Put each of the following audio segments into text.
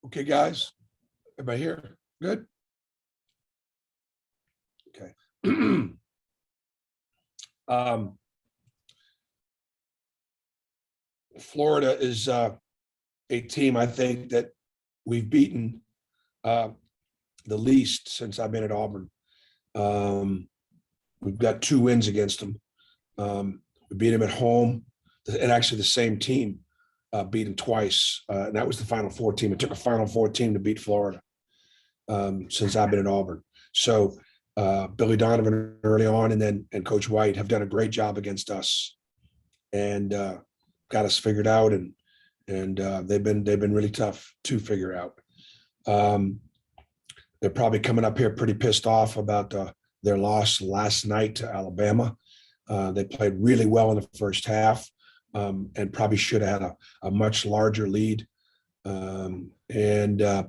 Okay, guys, everybody here? Good? Okay. Florida is a team I think that we've beaten the least since I've been at Auburn. We've got 2 wins against them. We beat them at home, and actually the same team beat them twice, and that was the Final Four team. It took a Final Four team to beat Florida since I've been at Auburn. So Billy Donovan early on, and Coach White have done a great job against us, and got us figured out, and they've been really tough to figure out. They're probably coming up here pretty pissed off about their loss last night to Alabama. They played really well in the first half, and probably should have had a much larger lead, and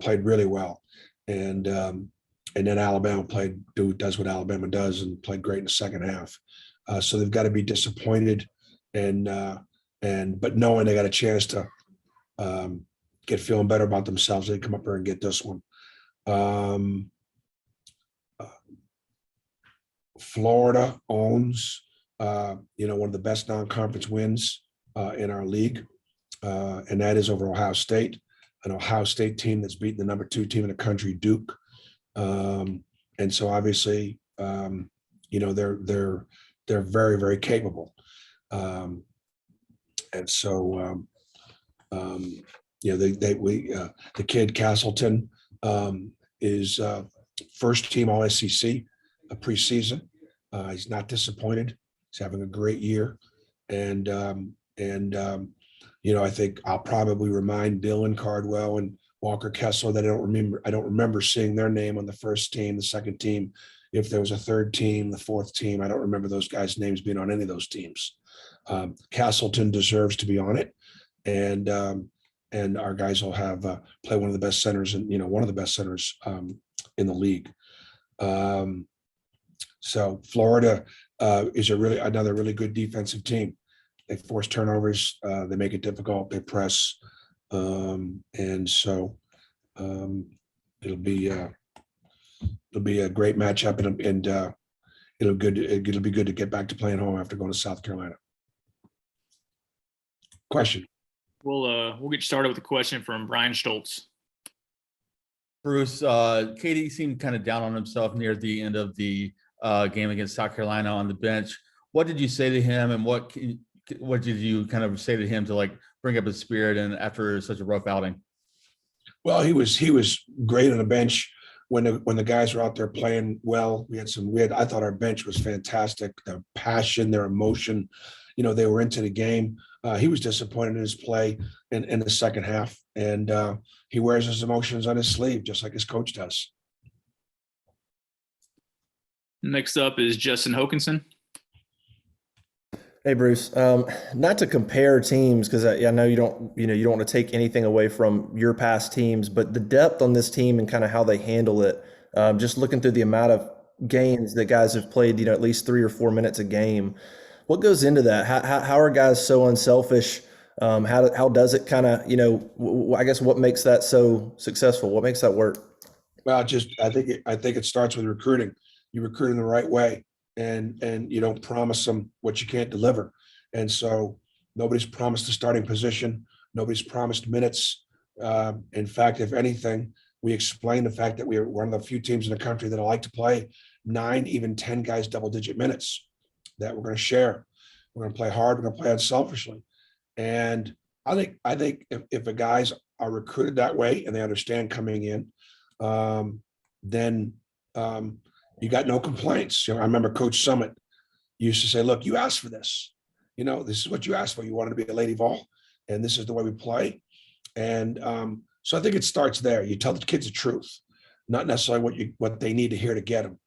played really well. And then Alabama does what Alabama does and played great in the second half. So they've got to be disappointed, but knowing they got a chance to get feeling better about themselves, they come up here and get this one. Florida owns one of the best non-conference wins in our league, and that is over Ohio State, an Ohio State team that's beaten the number 2 team in the country, Duke. And so obviously, they're very, very capable. And so, the kid Castleton is first team All SEC preseason. He's not disappointed. He's having a great year, and I think I'll probably remind Dylan Cardwell and Walker Kessler that I don't remember seeing their name on the first team, the second team. If there was a third team, the fourth team, I don't remember those guys' names being on any of those teams. Castleton deserves to be on it, and our guys will have play one of the best centers, and one of the best centers in the league. So Florida is another really good defensive team. They force turnovers, they make it difficult, they press, and so it'll be a great matchup, and it'll be good to get back to playing home after going to South Carolina. Question. We'll get started with a question from Brian Stoltz. Bruce, KD seemed kind of down on himself near the end of the game against South Carolina on the bench. What did you say to him, and what did you kind of say to him to bring up his spirit and after such a rough outing? Well, he was great on the bench when the guys were out there playing well. I thought our bench was fantastic. Their passion, their emotion, they were into the game. He was disappointed in his play in the second half, and he wears his emotions on his sleeve, just like his coach does. Next up is Justin Hokanson. Hey, Bruce. Not to compare teams, because I know you don't want to take anything away from your past teams, but the depth on this team and kind of how they handle it. Just looking through the amount of games that guys have played, at least 3 or 4 minutes a game. What goes into that? How are guys so unselfish? How does it kind of, I guess what makes that so successful? What makes that work? Well, I think it starts with recruiting. You recruit in the right way, and you don't promise them what you can't deliver. And so nobody's promised a starting position. Nobody's promised minutes. In fact, if anything, we explain the fact that we're one of the few teams in the country that like to play 9, even 10 guys double-digit minutes, that we're going to share. We're going to play hard. We're going to play unselfishly. And I think if the guys are recruited that way and they understand coming in, then you got no complaints. I remember Coach Summit used to say, look, you asked for this. This is what you asked for. You wanted to be a Lady Vol, and this is the way we play. And so I think it starts there. You tell the kids the truth, not necessarily what they need to hear to get them.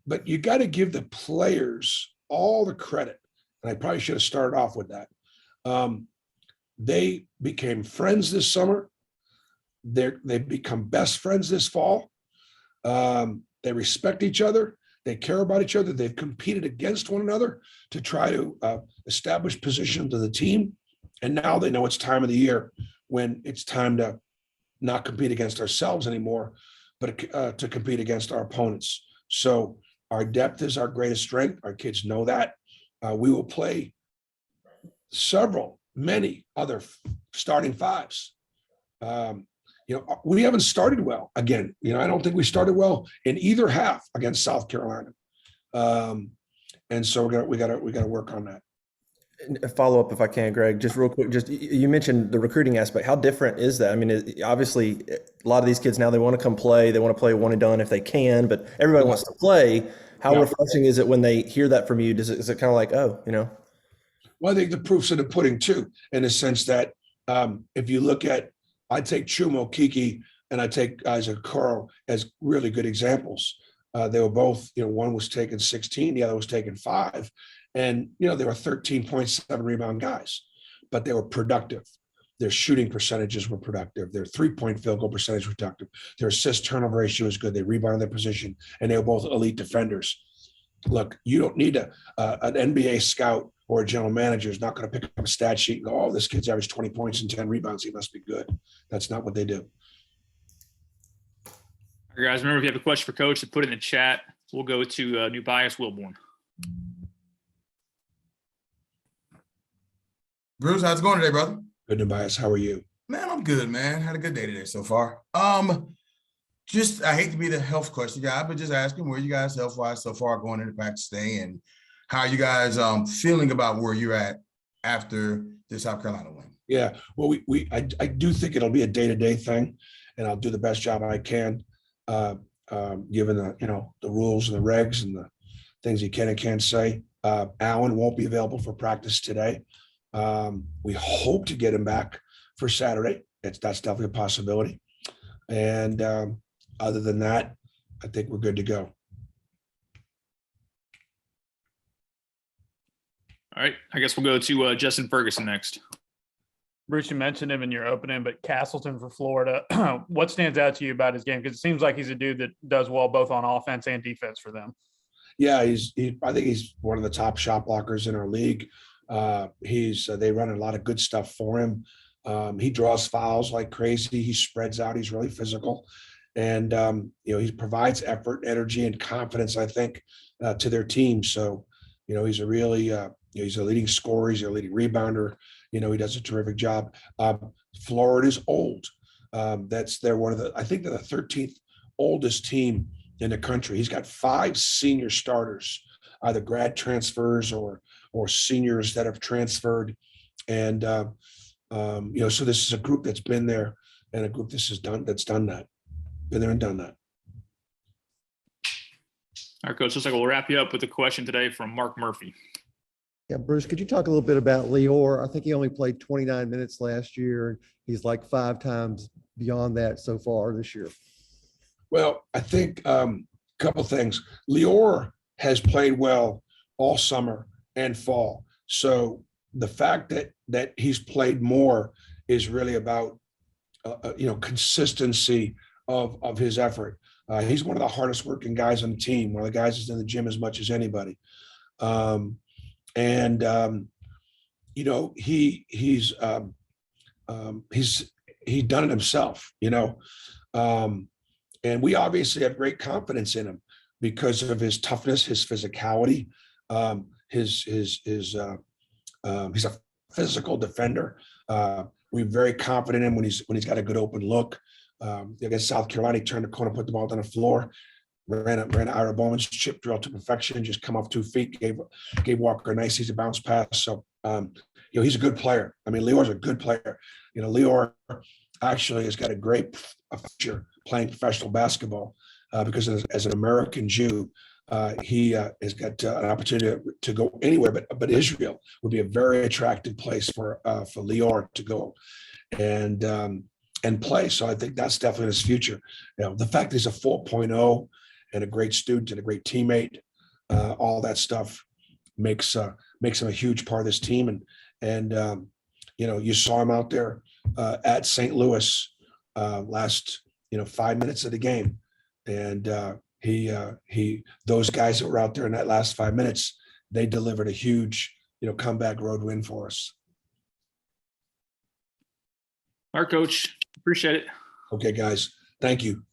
But you got to give the players all the credit. And I probably should have started off with that. They became friends this summer. They've become best friends this fall. They respect each other. They care about each other. They've competed against one another to try to establish position to the team. And now they know it's time of the year when it's time to not compete against ourselves anymore, but to compete against our opponents. So our depth is our greatest strength. Our kids know that. We will play many other starting fives. We haven't started well. Again, I don't think we started well in either half against South Carolina. And so we got to work on that. A follow up, if I can, Greg, just real quick. Just you mentioned the recruiting aspect. How different is that? I mean, obviously, a lot of these kids now they want to come play. They want to play one and done if they can, but everybody wants to play. How refreshing is it when they hear that from you? Is it kind of like, oh, Well, I think the proof's in the pudding too, in the sense that if you look at, I take Chumo Kiki and I take Isaac Carl as really good examples. They were both, one was taking 16, the other was taking 5. And, they were 13.7 rebound guys, but they were productive. Their shooting percentages were productive. Their 3-point field goal percentage was productive. Their assist turnover ratio was good. They rebounded their position, and they were both elite defenders. Look, you don't need an NBA scout or a general manager is not going to pick up a stat sheet and go, oh, this kid's averaged 20 points and 10 rebounds. He must be good. That's not what they do. All right, guys, remember if you have a question for Coach, to put it in the chat. We'll go to New Bias Wilborn. Bruce, how's it going today, brother? Good, New Bias. How are you? Man, I'm good, man. Had a good day today so far. Just I hate to be the health question guy, but just asking where you guys health-wise so far going into practice day, and how you guys feeling about where you're at after the South Carolina win. Yeah, well, I do think it'll be a day-to-day thing, and I'll do the best job I can, given the rules and the regs and the things you can and can't say. Allen won't be available for practice today. We hope to get him back for Saturday. That's definitely a possibility. And other than that, I think we're good to go. All right, I guess we'll go to Justin Ferguson next. Bruce, you mentioned him in your opening, but Castleton for Florida. What stands out to you about his game? Because it seems like he's a dude that does well both on offense and defense for them. Yeah, I think he's one of the top shot blockers in our league. They run a lot of good stuff for him. He draws fouls like crazy. He spreads out. He's really physical, and he provides effort, energy, and confidence, I think, to their team. So, he's a really he's a leading scorer. He's a leading rebounder. He does a terrific job. Florida's old. They're one of I think they're the 13th oldest team in the country. He's got 5 senior starters, either grad transfers or seniors that have transferred. And, so this is a group that's been there, and a group that's done that. Been there and done that. All right, Coach, looks like we'll wrap you up with a question today from Mark Murphy. Yeah, Bruce, could you talk a little bit about Lior? I think he only played 29 minutes last year. He's like 5 times beyond that so far this year. Well, I think a couple things. Lior has played well all summer and fall. So the fact that he's played more is really about consistency of his effort. He's one of the hardest working guys on the team. One of the guys that's in the gym as much as anybody. He's done it himself, and we obviously have great confidence in him because of his toughness, his physicality. He's a physical defender. We're very confident in him when he's got a good open look. Against South Carolina, he turned the corner, put the ball on the floor, ran Ira Bowman's chip drill to perfection, just come off 2 feet, gave Walker a nice easy bounce pass. So he's a good player. I mean, Lior's a good player. Lior actually has got a great future playing professional basketball because as an American Jew, he has got an opportunity to go anywhere, but Israel would be a very attractive place for Lior to go and play. So I think that's definitely his future. The fact that he's a 4.0 and a great student and a great teammate, all that stuff makes him a huge part of this team. And you saw him out there at St. Louis last 5 minutes of the game, and those guys that were out there in that last 5 minutes, they delivered a huge comeback road win for us. All right, Coach, appreciate it. Okay, guys, thank you.